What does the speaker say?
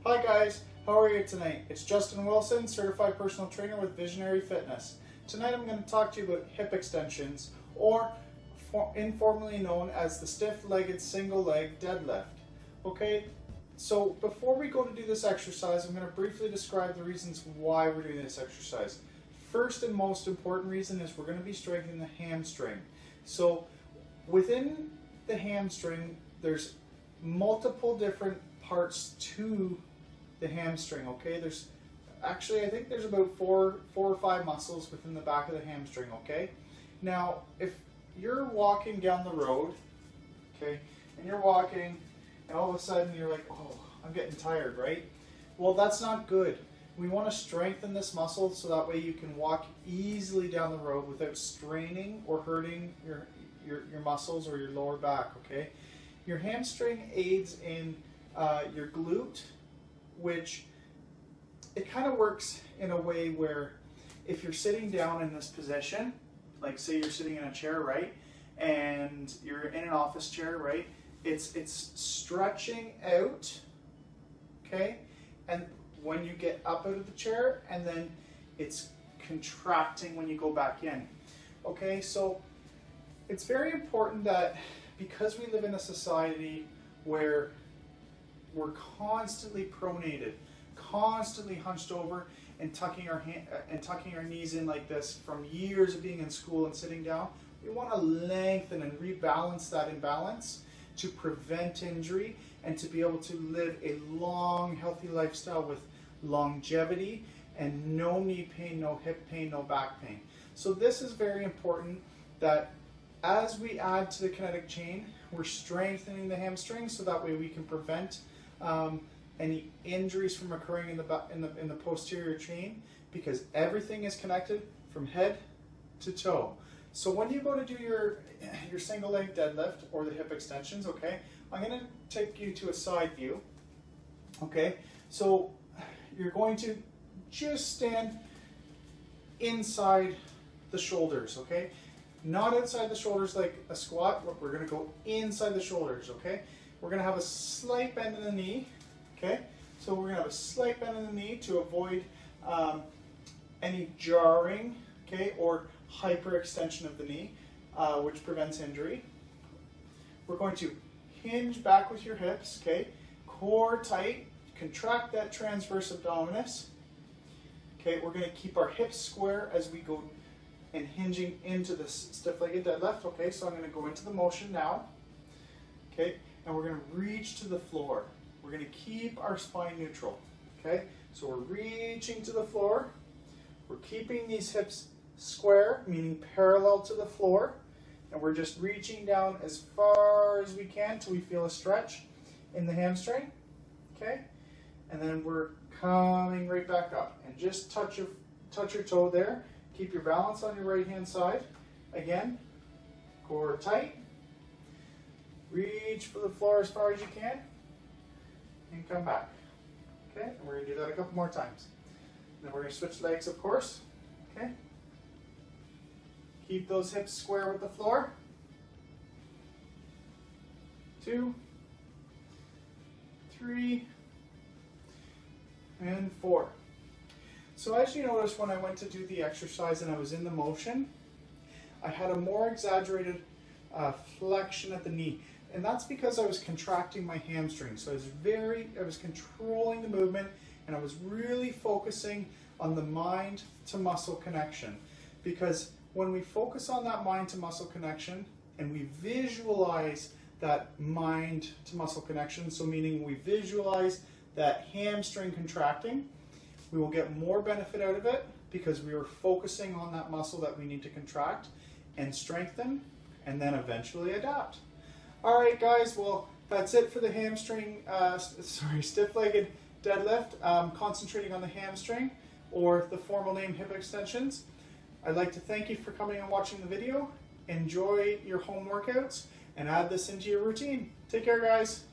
Hi guys, how are you tonight? It's Justin Wilson, Certified Personal Trainer with Visionary Fitness. Tonight I'm going to talk to you about hip extensions, or informally known as the stiff-legged single leg deadlift. Okay, so before we go to do this exercise, I'm going to briefly describe the reasons why we're doing this exercise. First and most important reason is we're going to be strengthening the hamstring. So within the hamstring, there's multiple different parts to the hamstring. Okay, there's actually, I think there's about four or five muscles within the back of the hamstring. Okay, now if you're walking down the road, okay, and you're walking and all of a sudden you're like, oh, I'm getting tired, right? Well, that's not good. We want to strengthen this muscle so that way you can walk easily down the road without straining or hurting your muscles or your lower back. Okay, your hamstring aids in your glute, which it kind of works in a way where if you're sitting down in this position, like say you're sitting in a chair, right, and you're in an office chair, right, it's stretching out, okay, and when you get up out of the chair, and then it's contracting when you go back in. Okay, so it's very important that because we live in a society where we're constantly pronated, constantly hunched over and tucking our knees in like this from years of being in school and sitting down, we want to lengthen and rebalance that imbalance to prevent injury and to be able to live a long, healthy lifestyle with longevity and no knee pain, no hip pain, no back pain. So this is very important, that as we add to the kinetic chain, we're strengthening the hamstring so that way we can prevent any injuries from occurring in the posterior chain, because everything is connected from head to toe. So when you go to do your single leg deadlift or the hip extensions, okay, I'm going to take you to a side view. Okay, so you're going to just stand inside the shoulders, okay? Not outside the shoulders like a squat. We're going to go inside the shoulders, okay? We're going to have a slight bend in the knee, okay? So we're going to have a slight bend in the knee to avoid any jarring, okay, or hyperextension of the knee, which prevents injury. We're going to hinge back with your hips, okay? Core tight, contract that transverse abdominis. Okay, we're going to keep our hips square as we go and hinging into this stiff-legged deadlift. Okay, so I'm going to go into the motion now. Okay, and we're going to reach to the floor. We're going to keep our spine neutral. Okay, so we're reaching to the floor. We're keeping these hips square, meaning parallel to the floor, and we're just reaching down as far as we can till we feel a stretch in the hamstring. Okay, and then we're coming right back up, and just touch your toe there. Keep your balance on your right hand side. Again, core tight. Reach for the floor as far as you can, and come back. Okay, and we're going to do that a couple more times. Then we're going to switch legs, of course. Okay. Keep those hips square with the floor. 2, 3, and 4. So as you notice, when I went to do the exercise and I was in the motion, I had a more exaggerated flexion at the knee. And that's because I was contracting my hamstring. So I was controlling the movement, and I was really focusing on the mind to muscle connection. Because when we focus on that mind to muscle connection and we visualize that mind to muscle connection, so meaning we visualize that hamstring contracting, we will get more benefit out of it because we are focusing on that muscle that we need to contract and strengthen, and then eventually adapt. All right, guys, well, that's it for the hamstring, stiff-legged deadlift, concentrating on the hamstring, or the formal name hip extensions. I'd like to thank you for coming and watching the video. Enjoy your home workouts and add this into your routine. Take care, guys.